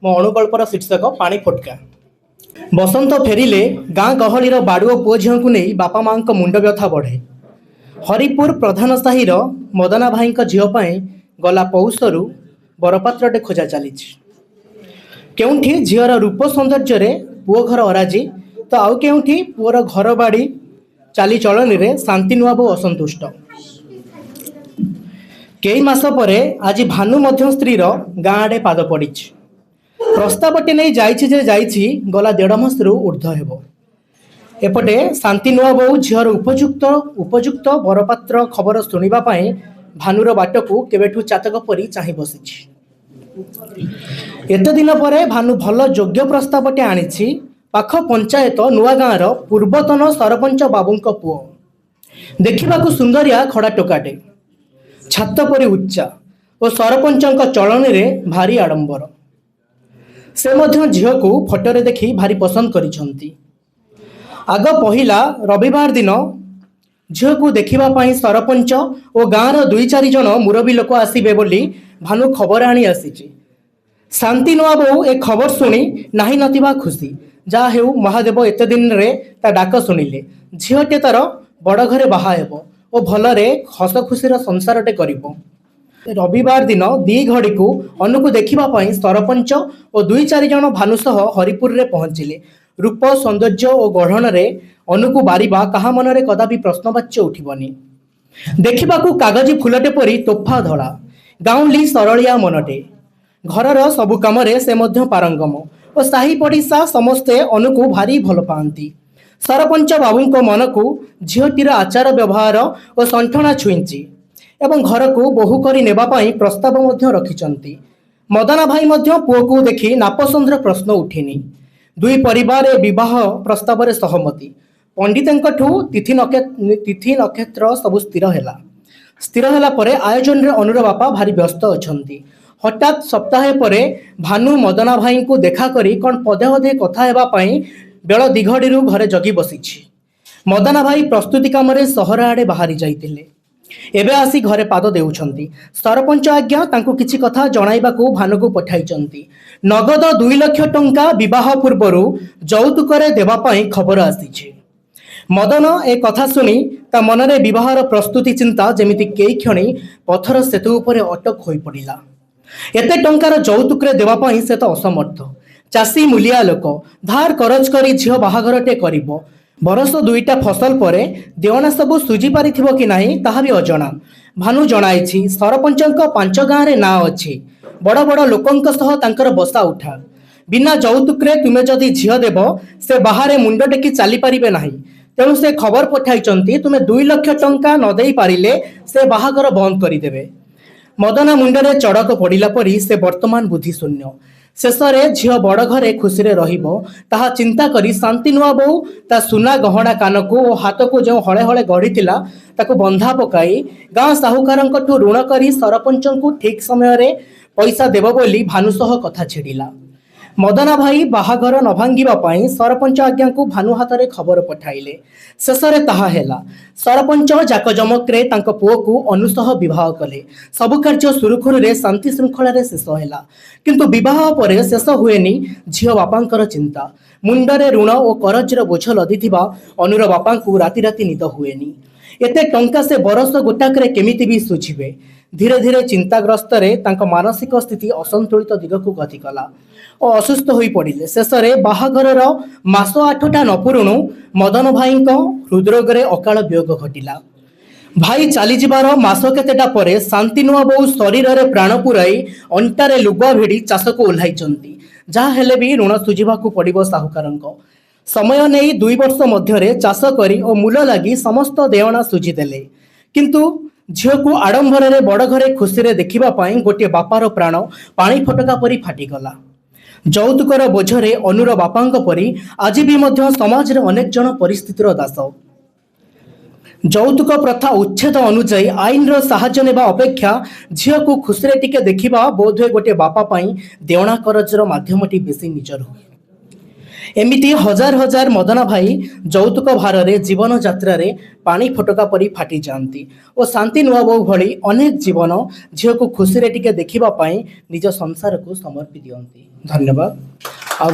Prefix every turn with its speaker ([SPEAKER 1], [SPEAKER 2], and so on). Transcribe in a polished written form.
[SPEAKER 1] मो अणुकल्पर शीर्षक पानी फटका। बसंत फेरिले गाँ गहलीर बाड़ुओ पुओ झील को नहीं बापा माँ मुंड व्यथा बढ़े। हरिपुर प्रधान साहिर मदना भाई झील गला पौषरु बरपात्रटे खोजा चली। केउठी झीर रूप सौंदर्य पुओ घर अराजी तो आउ केउठी पुओर घर बाड़ी चालीचलन में शांति नुआबो असंतुष्ट। कई मास परे आज भानु मध्य स्त्रीर गाँ आड़े पाद पड़ी। प्रस्तावटे नहीं जाइछि गला 1.5 मास ऊर्ध्व हेबो। एपटे शांति नुआ बहु झीर उपयुक्त बरपात्र खबर शुणा भानुर बाट को केवेठू चातक परी चाह बसी। एत दिन पर भानु भल योग्य प्रस्तावटे आनी। पाख पंचायत नुआ गाँवर पूर्वतन सरपंच बाबूंक पुओ देखा सुंदरिया खड़ा टोकाटे छात परी उच्चा और सरपंच चलन में भारी आडंबर। से मध्य झील को फोटोरे देखी भारी पसंद करिसंती। आग पहिला रविवार दिन झील को देखा सरपंच और गाँवर 2-4 जन मुरबी लोक आसबे बोली भानु खबर आनी आसी। शांति नुआ बहु ए खबर शुणी नाही नथिबा खुशी। जा हेउ महादेव एत दिन रे ता डाक शुणिले झीलटे तार बड़ घरे बाहा हेबो और भलरे हस खुशीर संसारटे करिबो। रविवार दिन 2 घड़ी को अनु को देखा सरपंच और 2-4 जन भानुसह हरिपुर रे पहुंचिले। रूप सौंदर्य और गढ़न रे अनु को बारिबा कहा मनरे कदापि प्रश्नवाच्य उठिबनी। देखिबाकू कागजी फुलटे परी तोफा धड़ा गाउली सरलिया मनटे। घरर सबु कामरे से मध्य पारंगम और साही पड़िशा समस्ते अनु को भारी भल पाती। सरपंच बाबूंक मन को झीलटीर आचार व्यवहार और संठना छुईंची एवं घर को बहु करी नेबा पाई प्रस्ताव मध्य रखिचंती। मदना भाई मध्य पुओ को देखी नापसंदर प्रश्न उठिनी। 2 परिवार विवाह प्रस्ताव रे सहमति। पंडितंकठू तिथि नक्षत्र सब स्थिर हैला परे आयोजन रे अनुर बापा भारी व्यस्त अछंती। हठात सप्ताहे परे भानु मदना भाई को देखा करी कौन पदे पदे कथा हेबा पाई बेल 2 घड़ी घरे जगी बसीछि। मदना भाई प्रस्तुति काम रे सहर आड़े बाहरी जाइतिले। एबे आसी घरे पाद देउछंती। सरपंच आज्ञा तांको किछि कथा जणाइबाकू भानु को पठाइचंती। नगद 2 लाख टंका विवाह पूर्वरु जौतुकरे देबा पाई खबर आसीछि। मदन ए कथा सुनी ता मनरे विवाहर प्रस्तुति चिंता जेमिति केई क्षणी पथर सेतु उपरे अटक होई पड़िला। एते टंकार जौतुकरे देबा पाई से तो असमर्थ। चाषी मूलिया लोक धार करज करी झील बाहाघरटे करिबो। बरस 2टा फसल परे देवना सबू सुझी पारिथिबो कि नाही ताहा भी अजणा। भानु जणाइछि सरपंचक 5 गाँ रे ना अछि। बड़ बड़ लोकंक सह तांकर बसा उठा। बिना जौतुकरे तुमे जदि झील देब से बाहरे मुंड टेकी चली पारिबे नाही। तेणु से खबर पठाइचंती तुमे 2 लाख टंका न देई पारिले से बाहाघर बंद करिदेबे। मदना मुंडरे चड़क पड़िला परी से वर्तमान बुद्धि शून्य। शेषरे झील बड़ घरे खुशी रे रहिबो ताहा चिंता करी शांति नुआ बहु ता सुना गहना कान को और हाथ को जो हले हले गढ़ी ताको बंधा पकाई गाँ साहूकारंकठू ऋण करी सरपंच को ठीक समय रे पैसा देव बोली भानुसह कथा छिड़िला। मदना भाई बाहाघर न भांगिबा पाई सरपंच आज्ञा को भानु हाथ रे खबर पठाइले। शेषरे ताहा हेला। सरपंच जाकजमक्रे तांको पुओ को अनुसह विवाह कले। सबु कार्य सुरुखुरु रे शांति श्रृंखला रे शेष हेला। किंतु विवाह परे शेष हुएनी झील बापांकर चिंता। मुंडरे ऋण और करजर बोझ लदिथिबा अनुर बापा को राति राति निद हुएनी। एते टंका से बरस गोटाकरे केमिति भी सुझिबे। धीरे धीरे चिंताग्रस्त रे तांको मानसिक स्थिति असंतुलित दिग को गति कला और असुस्थ होई पड़िले। शेषरे बाहाघरर मास 8टा न पुरुणु मदन भाईंक हृदरोग रे अकाल वियोग घटिला। भाई चली जिबार मास केतेटा परे शांति नुआ बहु शरीर रे प्राण पुराई अंटारे लुगा भिड़ी चाष को ओह्लाइचंती। जहा हेले भी ऋण सुझिबाकू पड़िबो साहुकारंक। समय नहीं 2 वर्ष मध्यरे चाष करी और मूल लगी समस्त देवना सुझी देले। किंतु झील को आडंबर रे बड़ घरे खुशी रे देखिबा पाई गोटे बापार प्राण पानी फटका परी फाटिगला। जौतुकर बोझरे अनुर बापांक परी आज भी मध्य समाज रे अनेक जन परिस्थितिर दास। जौतुक प्रथा उच्छेद अनुजाई आईन रो साहाय्य नेबा अपेक्षा झील को खुशी रे टिके देखिबा बोधे गोटे बापा पाई देवना करजर माध्यमटी बेसी निजर हुए। एमिति हजार हजार मदना भाई যৌতুক ভাରରେ জীবন যাত্ରାରେ ପାଣି ଫୋଟକା ପରି ଫାଟି ଯାଆନ୍ତି ଓ ଶାନ୍ତି ନୂଆ ବୋଉ ଭଳି ଅନେକ ଜୀବନ ଝିଅକୁ ଖୁସିରେ ଟିକେ ଦେଖିବା ପାଇଁ ନିଜ ସଂସାରକୁ ସମର୍ପି ଦିଅନ୍ତି। ଧନ୍ୟବାଦ। ଆଉ